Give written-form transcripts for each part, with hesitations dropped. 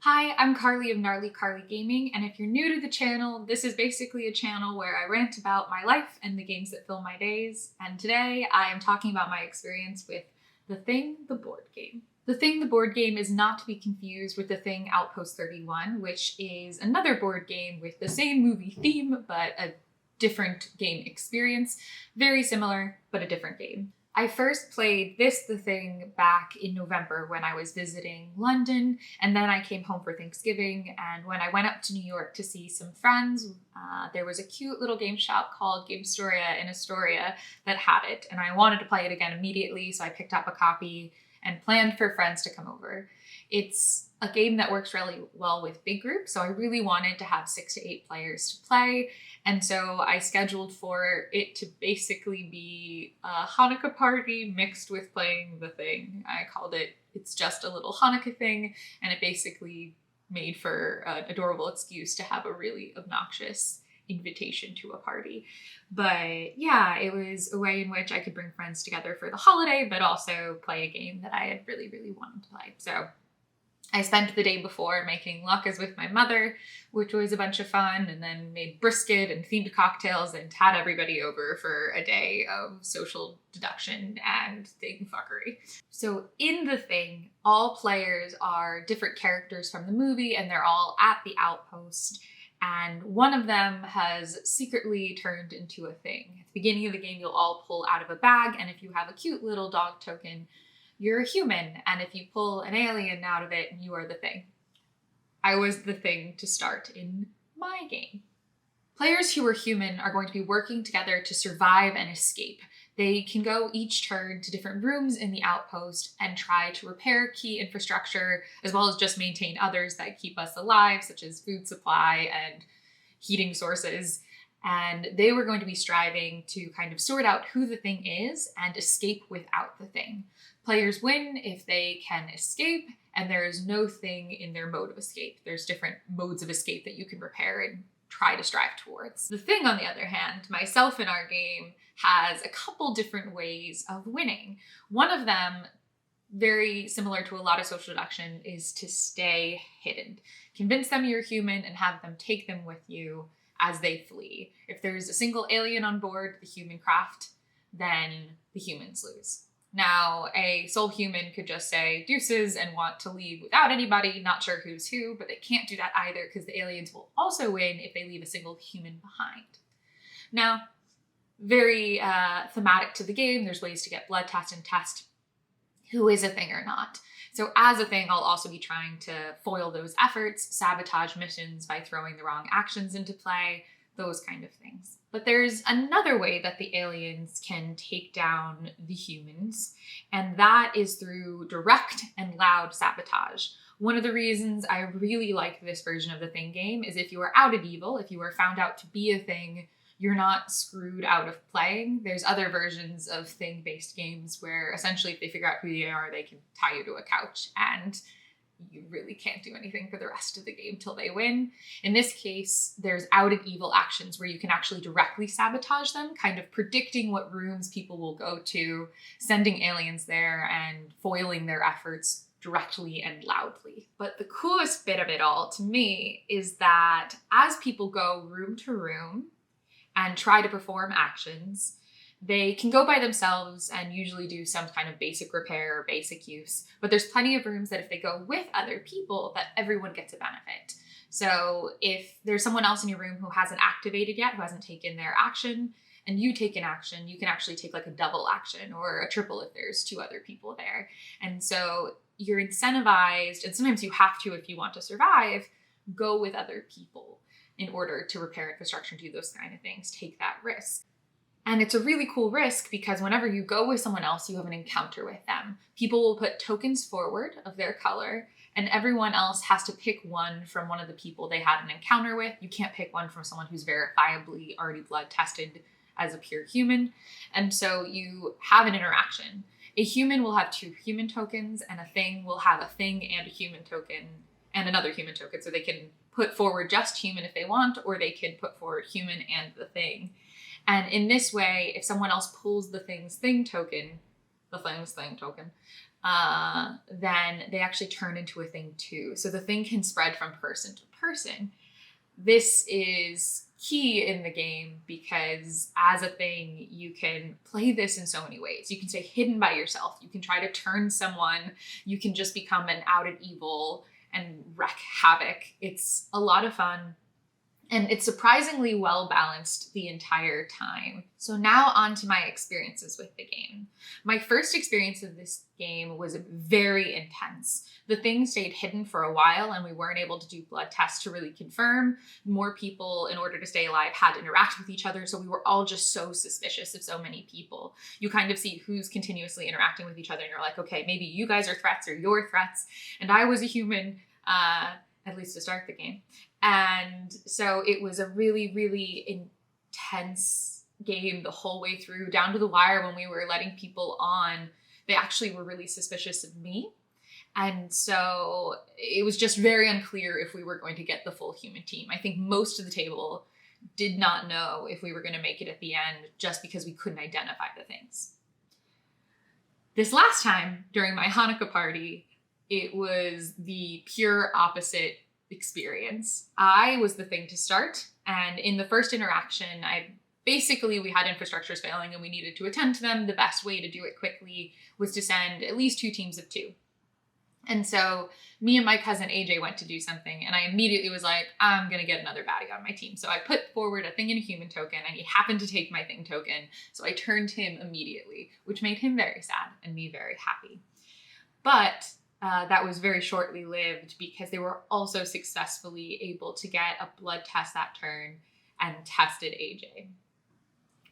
Hi, I'm Carley of Gnarly Carley Gaming, and if you're new to the channel, this is basically a channel where I rant about my life and the games that fill my days, and today I am talking about my experience with The Thing, the board game. The Thing, the board game is not to be confused with The Thing Outpost 31, which is another board game with the same movie theme, but a different game experience. Very similar, but a different game. I first played The Thing back in November when I was visiting London, and then I came home for Thanksgiving, and when I went up to New York to see some friends, there was a cute little game shop called Game Studio in Astoria that had it, and I wanted to play it again immediately, so I picked up a copy and planned for friends to come over. It's a game that works really well with big groups, so I really wanted to have 6 to 8 players to play, and so I scheduled for it to basically be a Hanukkah party mixed with playing The Thing. I called it It's Just a Little Hanukkah Thing, and it basically made for an adorable excuse to have a really obnoxious invitation to a party. But yeah, it was a way in which I could bring friends together for the holiday, but also play a game that I had really, really wanted to play. So I spent the day before making latkes with my mother, which was a bunch of fun, and then made brisket and themed cocktails and had everybody over for a day of social deduction and thing fuckery. So in The Thing, all players are different characters from the movie, and they're all at the outpost, and one of them has secretly turned into a thing. At the beginning of the game, you'll all pull out of a bag, and if you have a cute little dog token, you're a human, and if you pull an alien out of it, you are the thing. I was the thing to start in my game. Players who are human are going to be working together to survive and escape. They can go each turn to different rooms in the outpost and try to repair key infrastructure, as well as just maintain others that keep us alive, such as food supply and heating sources. And they were going to be striving to kind of sort out who the thing is and escape without the thing. Players win if they can escape, and there is no thing in their mode of escape. There's different modes of escape that you can repair and try to strive towards. The thing, on the other hand, myself in our game, has a couple different ways of winning. One of them, very similar to a lot of social deduction, is to stay hidden. Convince them you're human and have them take them with you as they flee. If there's a single alien on board the human craft, then the humans lose. Now, a sole human could just say deuces and want to leave without anybody, not sure who's who, but they can't do that either because the aliens will also win if they leave a single human behind. Now, very thematic to the game, there's ways to get blood test and test who is a thing or not. So as a thing, I'll also be trying to foil those efforts, sabotage missions by throwing the wrong actions into play, those kind of things. But there's another way that the aliens can take down the humans, and that is through direct and loud sabotage. One of the reasons I really like this version of the Thing game is if you are outed evil, if you are found out to be a thing, you're not screwed out of playing. There's other versions of thing-based games where essentially if they figure out who you are, they can tie you to a couch and you really can't do anything for the rest of the game till they win. In this case, there's outed evil actions where you can actually directly sabotage them, kind of predicting what rooms people will go to, sending aliens there and foiling their efforts directly and loudly. But the coolest bit of it all to me is that as people go room to room and try to perform actions, they can go by themselves and usually do some kind of basic repair or basic use, but there's plenty of rooms that if they go with other people, that everyone gets a benefit. So if there's someone else in your room who hasn't activated yet, who hasn't taken their action, and you take an action, you can actually take like a double action or a triple if there's 2 other people there. And so you're incentivized, and sometimes you have to, if you want to survive, go with other people in order to repair infrastructure and do those kind of things, take that risk. And it's a really cool risk because whenever you go with someone else, you have an encounter with them. People will put tokens forward of their color, and everyone else has to pick one from one of the people they had an encounter with. You can't pick one from someone who's verifiably already blood tested as a pure human. And so you have an interaction. A human will have 2 human tokens, and a thing will have a thing and a human token and another human token. So they can put forward just human if they want, or they can put forward human and the thing. And in this way, if someone else pulls the thing's thing token, then they actually turn into a thing too. So the thing can spread from person to person. This is key in the game because as a thing, you can play this in so many ways. You can stay hidden by yourself. You can try to turn someone. You can just become an outed evil and wreak havoc. It's a lot of fun. And it's surprisingly well balanced the entire time. So now on to my experiences with the game. My first experience of this game was very intense. The thing stayed hidden for a while and we weren't able to do blood tests to really confirm. More people, in order to stay alive, had to interact with each other. So we were all just so suspicious of so many people. You kind of see who's continuously interacting with each other and you're like, okay, maybe you guys are threats or you're threats. And I was a human, at least to start the game. And so it was a really, really intense game the whole way through, down to the wire when we were letting people on. They actually were really suspicious of me. And so it was just very unclear if we were going to get the full human team. I think most of the table did not know if we were going to make it at the end just because we couldn't identify the things. This last time, during my Hanukkah party, it was the pure opposite experience. I was the thing to start, and in the first interaction, we had infrastructures failing and we needed to attend to them. The best way to do it quickly was to send at least 2 teams of 2. And so me and my cousin AJ went to do something, and I immediately was like, I'm gonna get another baddie on my team. So I put forward a thing and a human token, and he happened to take my thing token. So I turned him immediately, which made him very sad and me very happy. But that was very shortly lived because they were also successfully able to get a blood test that turn and tested AJ.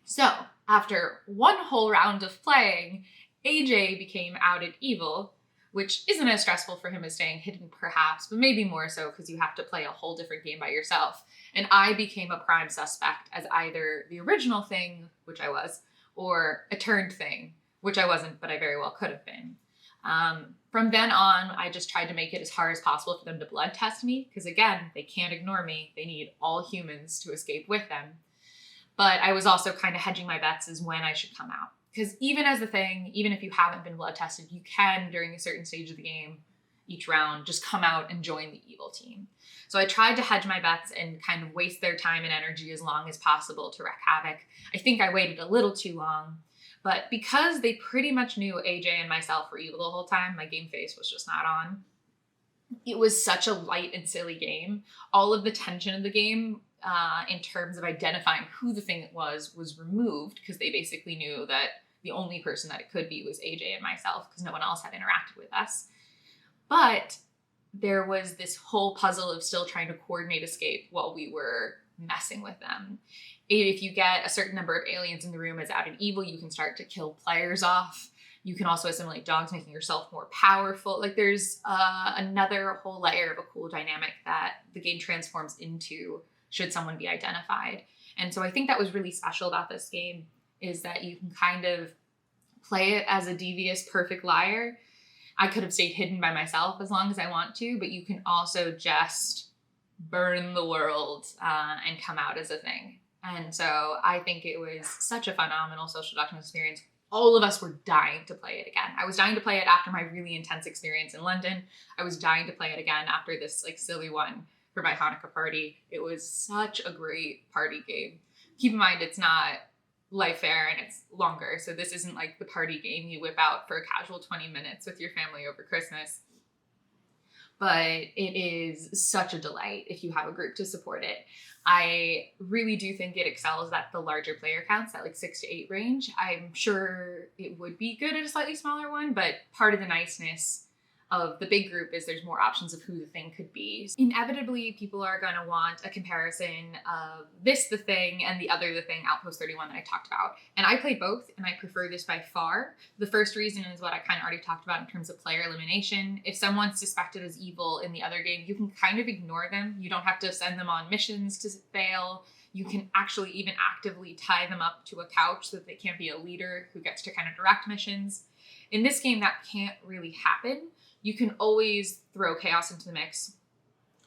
So after one whole round of playing, AJ became outed evil, which isn't as stressful for him as staying hidden perhaps, but maybe more so because you have to play a whole different game by yourself. And I became a prime suspect as either the original thing, which I was, or a turned thing, which I wasn't, but I very well could have been. From then on, I just tried to make it as hard as possible for them to blood test me, because again, they can't ignore me. They need all humans to escape with them. But I was also kind of hedging my bets as when I should come out. Because even as a thing, even if you haven't been blood tested, you can, during a certain stage of the game, each round, just come out and join the evil team. So I tried to hedge my bets and kind of waste their time and energy as long as possible to wreak havoc. I think I waited a little too long. But because they pretty much knew AJ and myself were evil the whole time, my game face was just not on. It was such a light and silly game. All of the tension of the game, in terms of identifying who the thing was removed, because they basically knew that the only person that it could be was AJ and myself, because no one else had interacted with us. But there was this whole puzzle of still trying to coordinate escape while we were messing with them. If you get a certain number of aliens in the room as outed evil, you can start to kill players off. You can also assimilate dogs, making yourself more powerful. Like there's another whole layer of a cool dynamic that the game transforms into should someone be identified. And so I think that was really special about this game, is that you can kind of play it as a devious, perfect liar. I could have stayed hidden by myself as long as I want to, but you can also just burn the world and come out as a thing. And so I think it was such a phenomenal social deduction experience. All of us were dying to play it again. I was dying to play it after my really intense experience in London. I was dying to play it again after this silly one for my Hanukkah party. It was such a great party game. Keep in mind, it's not life fair and it's longer. So this isn't like the party game you whip out for a casual 20 minutes with your family over Christmas. But it is such a delight if you have a group to support it. I really do think it excels at the larger player counts, that 6 to 8 range. I'm sure it would be good at a slightly smaller one, but part of the niceness of the big group is there's more options of who the thing could be. Inevitably, people are going to want a comparison of this the thing and the other the thing, Outpost 31 that I talked about. And I played both, and I prefer this by far. The first reason is what I kind of already talked about in terms of player elimination. If someone's suspected as evil in the other game, you can kind of ignore them. You don't have to send them on missions to fail. You can actually even actively tie them up to a couch so that they can't be a leader who gets to kind of direct missions. In this game, that can't really happen. You can always throw chaos into the mix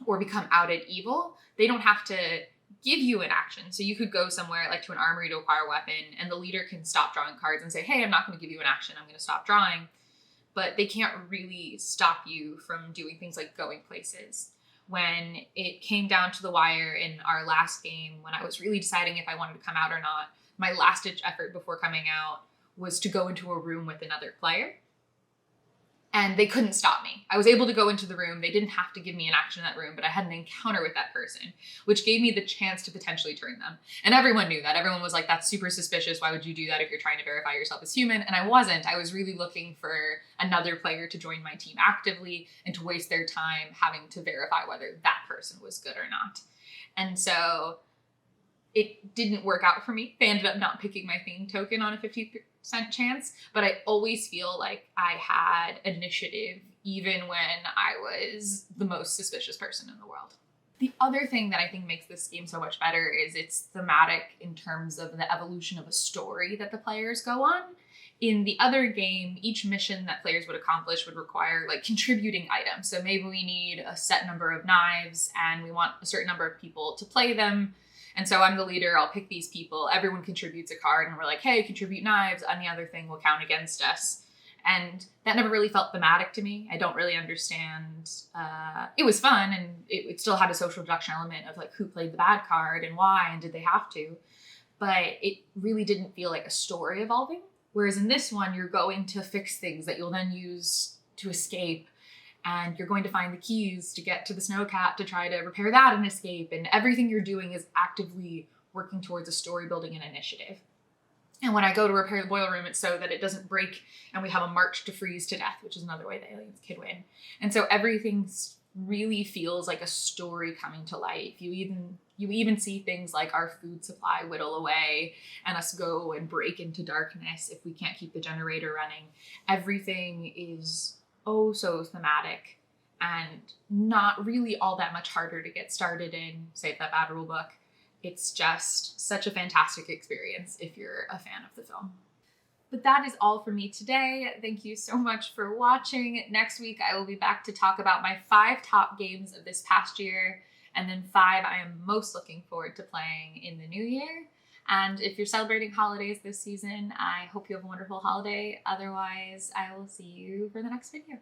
or become outed evil. They don't have to give you an action. So you could go somewhere to an armory to acquire a weapon, and the leader can stop drawing cards and say, hey, I'm not going to give you an action. I'm going to stop drawing. but they can't really stop you from doing things like going places. When it came down to the wire in our last game, when I was really deciding if I wanted to come out or not, my last ditch effort before coming out was to go into a room with another player. And they couldn't stop me. I was able to go into the room. They didn't have to give me an action in that room, but I had an encounter with that person, which gave me the chance to potentially turn them. And everyone knew that. Everyone was like, that's super suspicious. Why would you do that if you're trying to verify yourself as human? And I wasn't. I was really looking for another player to join my team actively and to waste their time having to verify whether that person was good or not. And so it didn't work out for me. They ended up not picking my theme token on a 50% chance, but I always feel like I had initiative even when I was the most suspicious person in the world. The other thing that I think makes this game so much better is it's thematic in terms of the evolution of a story that the players go on. In the other game, each mission that players would accomplish would require like contributing items. So maybe we need a set number of knives and we want a certain number of people to play them. And so I'm the leader, I'll pick these people, everyone contributes a card and we're like, hey, contribute knives, any other thing will count against us. And that never really felt thematic to me. I don't really understand. It was fun and it still had a social deduction element of like who played the bad card and why and did they have to. But it really didn't feel like a story evolving. Whereas in this one, you're going to fix things that you'll then use to escape. And you're going to find the keys to get to the snowcat to try to repair that and escape. And everything you're doing is actively working towards a story building and initiative. And when I go to repair the boiler room, it's so that it doesn't break and we have a march to freeze to death, which is another way the aliens could win. And so everything really feels like a story coming to life. You even see things like our food supply whittle away and us go and break into darkness if we can't keep the generator running. Everything is so thematic and not really all that much harder to get started in, save that bad rule book. It's just such a fantastic experience if you're a fan of the film. But that is all for me today. Thank you so much for watching. Next week, I will be back to talk about my 5 top games of this past year, and then 5 I am most looking forward to playing in the new year. And if you're celebrating holidays this season, I hope you have a wonderful holiday. Otherwise, I will see you for the next video.